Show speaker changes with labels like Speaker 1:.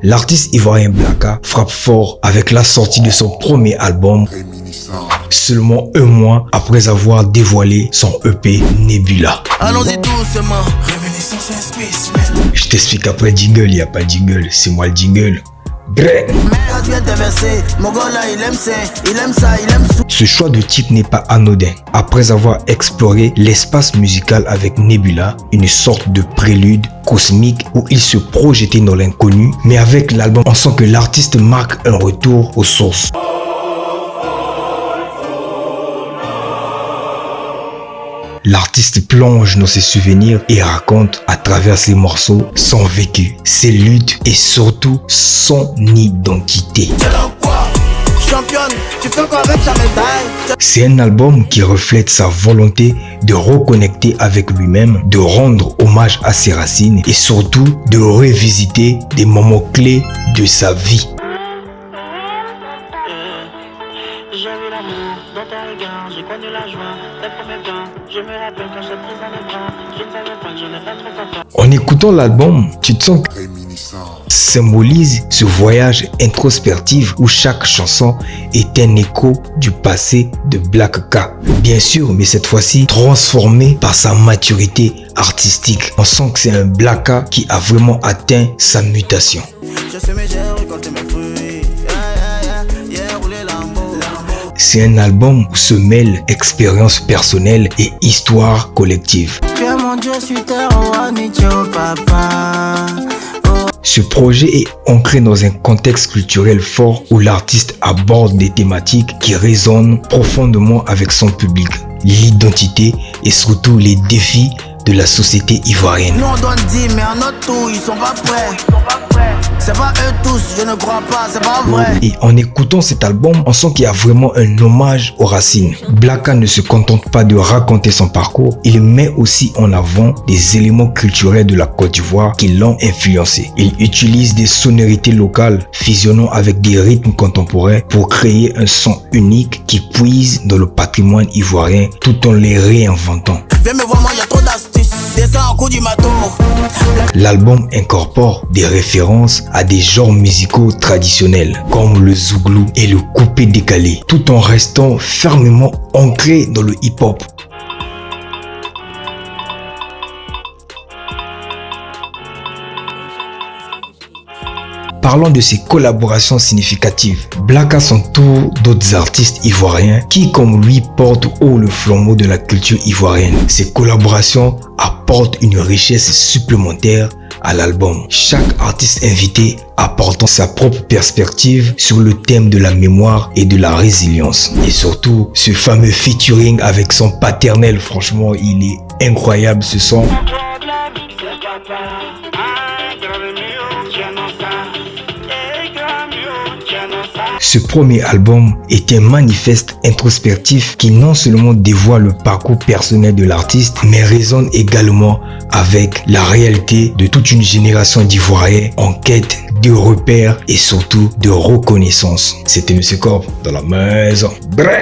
Speaker 1: L'artiste ivoirien Blacka frappe fort avec la sortie de son premier album seulement un mois après avoir dévoilé son EP Nebula.
Speaker 2: Allons-y doucement.
Speaker 1: Je t'explique après jingle, il n'y a pas de jingle, c'est moi le jingle. Ce choix de titre n'est pas anodin. Après avoir exploré l'espace musical avec Nebula, une sorte de prélude cosmique où il se projetait dans l'inconnu, mais avec l'album, on sent que l'artiste marque un retour aux sources. L'artiste plonge dans ses souvenirs et raconte à travers ses morceaux son vécu, ses luttes et surtout son identité. C'est un album qui reflète sa volonté de reconnecter avec lui-même, de rendre hommage à ses racines et surtout de revisiter des moments clés de sa vie.
Speaker 3: J'ai vu l'amour dans tes regards, j'ai connu la joie des premiers temps. Je me rappelle quand j'ai pris dans les bras, je ne savais pas que j'allais être content.
Speaker 1: En écoutant l'album, tu te sens que symbolise ce voyage introspectif où chaque chanson est un écho du passé de Blacka. Bien sûr, mais cette fois-ci transformé par sa maturité artistique. On sent que c'est un Blacka qui a vraiment atteint sa mutation. C'est un album où se mêlent expérience personnelle et histoire collective. Ce projet est ancré dans un contexte culturel fort où l'artiste aborde des thématiques qui résonnent profondément avec son public, l'identité et surtout les défis de la société ivoirienne.
Speaker 2: Nous on donne 10 mais à notre tour ils sont pas prêts. C'est pas eux tous, je ne crois pas, c'est pas vrai.
Speaker 1: Et en écoutant cet album, on sent qu'il y a vraiment un hommage aux racines. Blacka ne se contente pas de raconter son parcours, il met aussi en avant des éléments culturels de la Côte d'Ivoire qui l'ont influencé. Il utilise des sonorités locales fusionnant avec des rythmes contemporains pour créer un son unique qui puise dans le patrimoine ivoirien tout en les réinventant.
Speaker 2: Viens me voir, moi y a trop d'astuces, descends en coup du maton.
Speaker 1: L'album incorpore des références à des genres musicaux traditionnels comme le zouglou et le coupé décalé, tout en restant fermement ancré dans le hip-hop. Parlons de ses collaborations significatives. Blacka s'entoure d'autres artistes ivoiriens qui, comme lui, portent haut le flambeau de la culture ivoirienne. Ces collaborations apportent une richesse supplémentaire à l'album. Chaque artiste invité apportant sa propre perspective sur le thème de la mémoire et de la résilience. Et surtout, ce fameux featuring avec son paternel, franchement, il est incroyable ce son. Ce premier album est un manifeste introspectif qui non seulement dévoile le parcours personnel de l'artiste, mais résonne également avec la réalité de toute une génération d'Ivoiriens en quête de repères et surtout de reconnaissance. C'était M. Corp dans la maison. Bref.